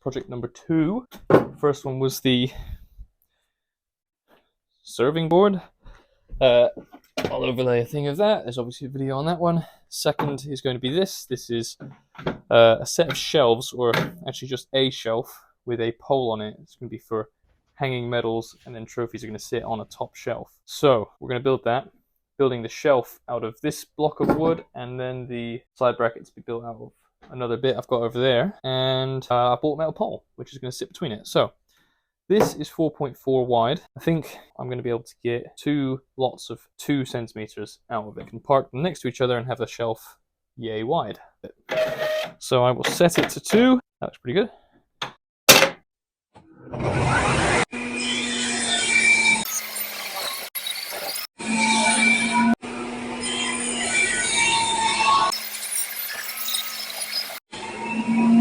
project number 2. First one was the serving board. I'll overlay a thing of that. There's obviously a video on that one. Second is going to be this. This is a set of shelves, or actually just a shelf with a pole on it. It's going to be for hanging medals, and then trophies are going to sit on a top shelf. So we're going to build that. Building the shelf out of this block of wood, and then the side bracket to be built out of another bit I've got over there. And I bought a metal pole, which is going to sit between it. So this is 4.4 wide. I think I'm going to be able to get 2 lots of 2 centimeters out of it. I can park them next to each other and have the shelf yay wide. So I will set it to 2. That looks pretty good.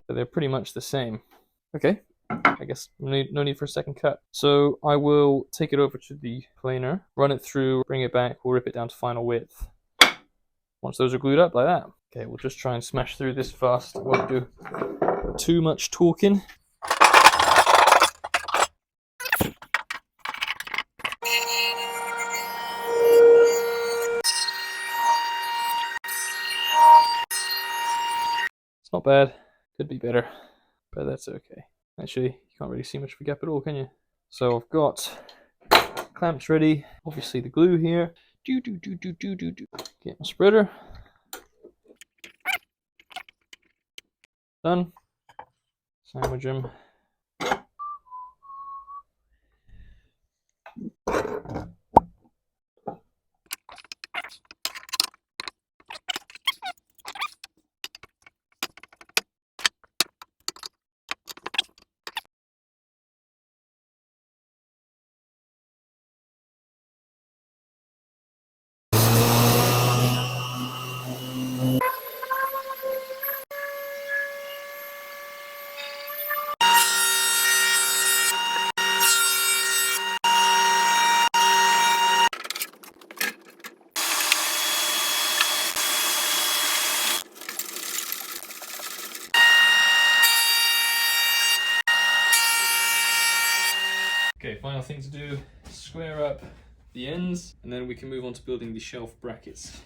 So they're pretty much the same. Okay. I guess no need for a second cut. So I will take it over to the planer, run it through, bring it back, we'll rip it down to final width. Once those are glued up like that. Okay, we'll just try and smash through this fast. I won't do too much talking. It's not bad, could be better, but that's okay. Actually, you can't really see much of a gap at all, can you? So I've got clamps ready. Obviously the glue here. Get my spreader. Done. Sandwich them. Okay, final thing to do, square up the ends, and then we can move on to building the shelf brackets.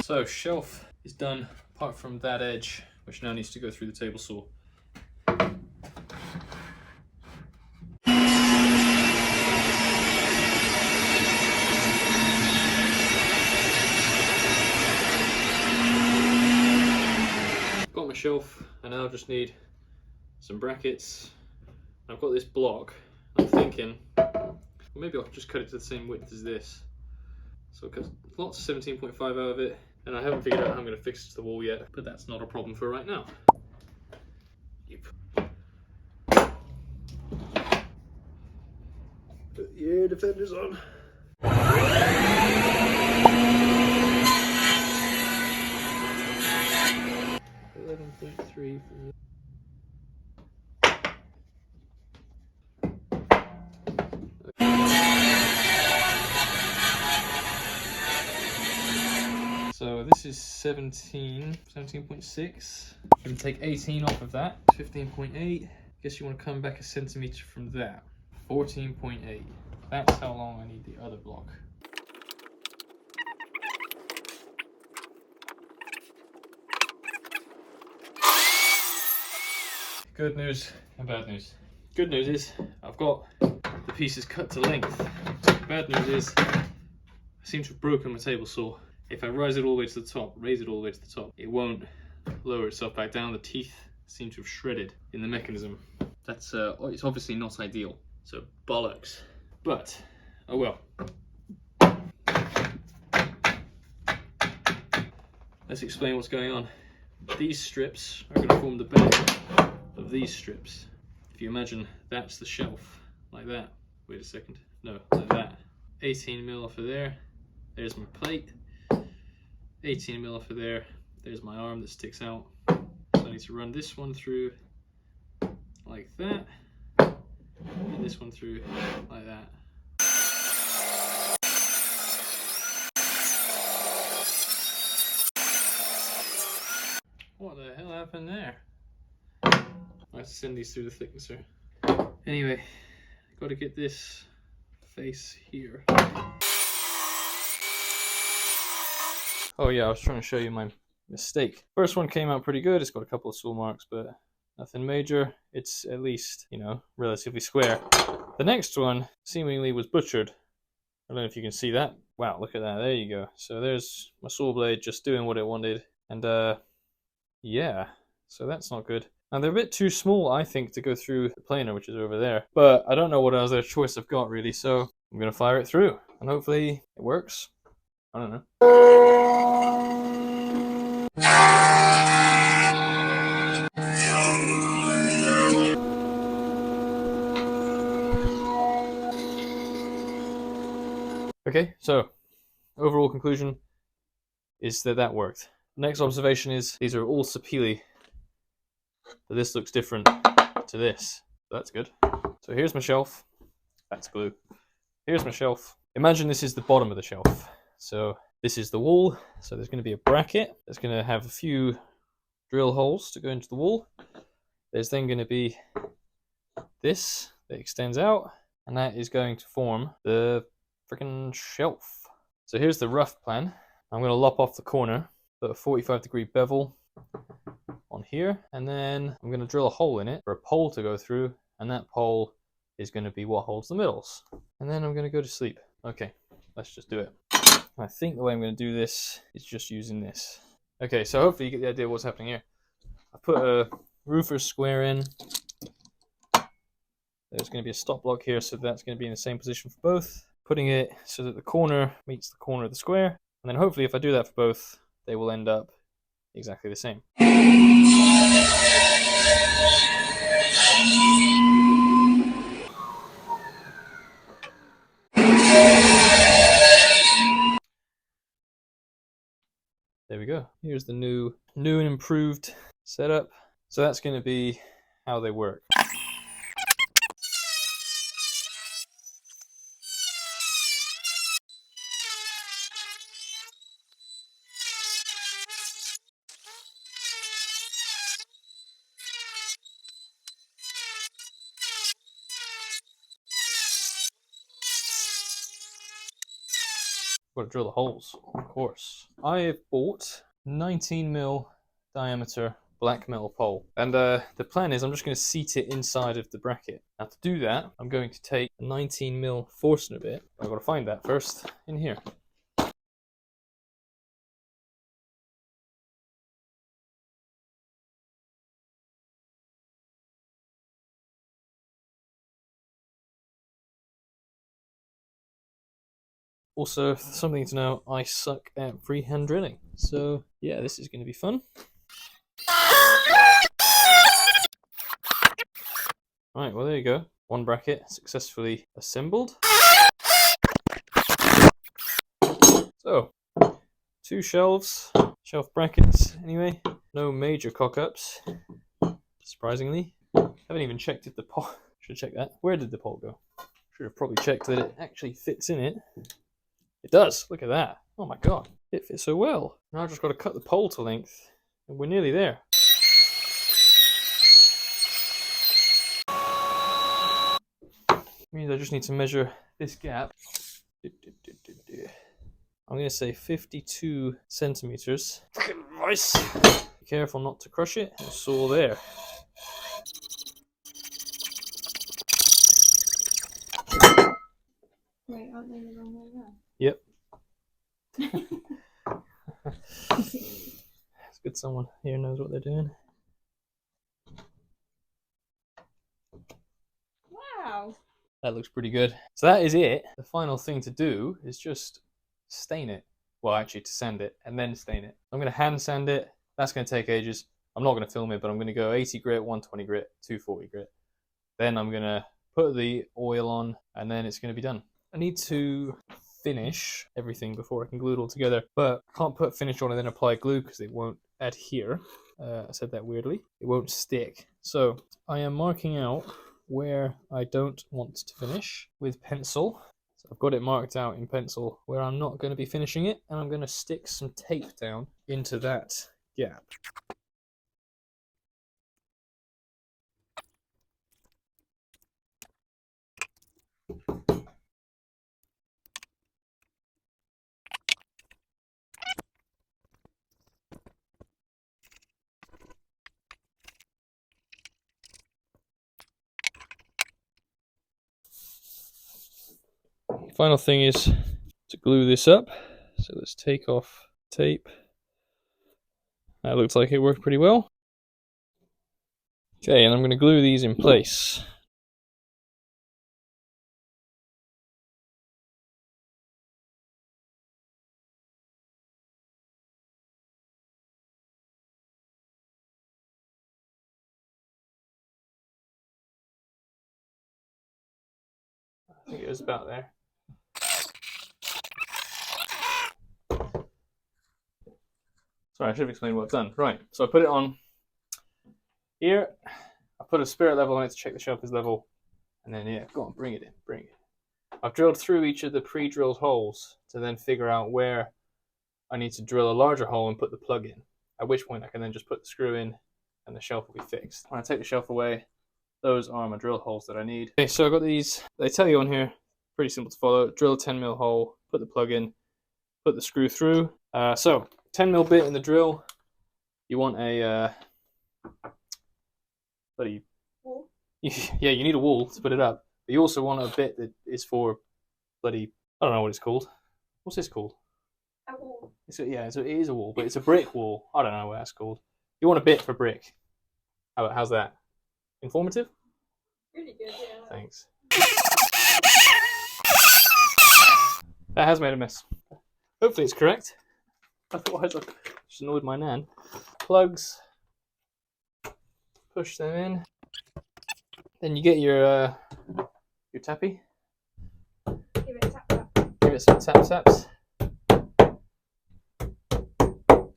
So shelf is done, apart from that edge, which now needs to go through the table saw. Got my shelf, and now I just need some brackets. I've got this block. I'm thinking, well, maybe I'll just cut it to the same width as this. So cut lots of 17.5 out of it, and I haven't figured out how I'm going to fix it to the wall yet, but that's not a problem for right now. Yep. Put the air defenders on. So this is 17.6. I'm going to take 18 off of that. 15.8. Guess you want to come back a centimeter from that. 14.8. That's how long I need the other block. Good news and bad news. Good news is I've got the pieces cut to length. Bad news is I seem to have broken my table saw. If I raise it all the way to the top, it won't lower itself back down. The teeth seem to have shredded in the mechanism. That's it's obviously not ideal. So bollocks. But oh well. Let's explain what's going on. These strips are going to form the back of these strips. If you imagine that's the shelf, like that. Wait a second. No, like that. 18mm off of there. There's my plate. 18mm off of there. There's my arm that sticks out. So I need to run this one through like that, and this one through like that. happened there? Let's send these through the thicknesser. Anyway, got to get this face here. Oh yeah, I was trying to show you my mistake. First one came out pretty good. It's got a couple of swirl marks, but nothing major. It's at least, you know, relatively square. The next one seemingly was butchered. I don't know if you can see that. Wow, look at that. There you go. So there's my saw blade just doing what it wanted. And yeah, so that's not good. Now they're a bit too small, I think, to go through the planer, which is over there. But I don't know what other choice I've got, really, so I'm going to fire it through. And hopefully it works. I don't know. Okay, so overall conclusion is that that worked. Next observation is these are all sapele, but this looks different to this. So that's good. So here's my shelf. That's glue. Here's my shelf. Imagine this is the bottom of the shelf. So this is the wall. So there's going to be a bracket. There's going to have a few drill holes to go into the wall. There's then going to be this that extends out, and that is going to form the freaking shelf. So here's the rough plan. I'm going to lop off the corner, put a 45-degree bevel on here, and then I'm going to drill a hole in it for a pole to go through, and that pole is going to be what holds the middles. And then I'm going to go to sleep. Okay, let's just do it. I think the way I'm going to do this is just using this. Okay, so hopefully you get the idea of what's happening here. I put a roofer's square in. There's going to be a stop block here, so that's going to be in the same position for both. Putting it so that the corner meets the corner of the square. And then hopefully if I do that for both, they will end up exactly the same. There we go. Here's the new and improved setup. So that's going to be how they work. Got to drill the holes, of course. I have bought 19mm diameter black metal pole, and the plan is I'm just going to seat it inside of the bracket. Now to do that, I'm going to take a 19mm Forstner bit. I've got to find that first in here. Also, something to know, I suck at freehand drilling. So yeah, this is going to be fun. Right, well there you go. One bracket successfully assembled. So, two shelves, shelf brackets anyway. No major cock-ups, surprisingly. Haven't even checked if the pole... Should check that. Where did the pole go? Should have probably checked that it actually fits in it. It does. Look at that. Oh my god. It fits so well. Now I've just got to cut the pole to length, and we're nearly there. Means I just need to measure this gap. I'm going to say 52 centimeters. Nice. Be careful not to crush it. It's all there. Wait, aren't they the wrong way around? Yep. It's good someone here knows what they're doing. Wow. That looks pretty good. So that is it. The final thing to do is just stain it. Well, actually to sand it and then stain it. I'm going to hand sand it. That's going to take ages. I'm not going to film it, but I'm going to go 80 grit, 120 grit, 240 grit. Then I'm going to put the oil on and then it's going to be done. I need to finish everything before I can glue it all together, but I can't put finish on and then apply glue because it won't adhere. I said that weirdly. It won't stick. So I am marking out where I don't want to finish with pencil. So I've got it marked out in pencil where I'm not going to be finishing it, and I'm going to stick some tape down into that gap. final thing is to glue this up. So let's take off tape. That looks like it worked pretty well. Okay, and I'm going to glue these in place. I think it was about there. Sorry, I should have explained what I've done. Right, so I put it on here. I put a spirit level on it to check the shelf is level. And then, yeah, go on, bring it in, bring it. I've drilled through each of the pre-drilled holes to then figure out where I need to drill a larger hole and put the plug in. At which point I can then just put the screw in and the shelf will be fixed. When I take the shelf away, those are my drill holes that I need. Okay, so I've got these. They tell you on here, pretty simple to follow. Drill a 10mm hole, put the plug in, put the screw through. So 10mm bit in the drill. You want a yeah, you need a wall to put it up. But you also want a bit that is for bloody, I don't know what it's called. What's this called? A wall. It is a wall, but it's a brick wall. I don't know what that's called. You want a bit for brick. How's that? Informative? Really good, yeah. Thanks. That has made a mess. Hopefully it's correct. Otherwise I just annoyed my nan. Plugs. Push them in. Then you get your tappy. Give it a tap tap. Give it some tap taps. And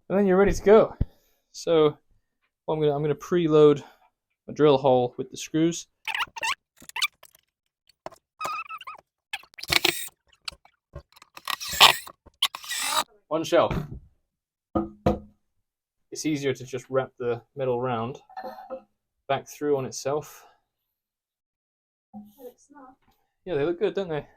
then you're ready to go. So I'm gonna preload a drill hole with the screws. One shelf. It's easier to just wrap the metal round back through on itself. That looks smart. Yeah, they look good, don't they?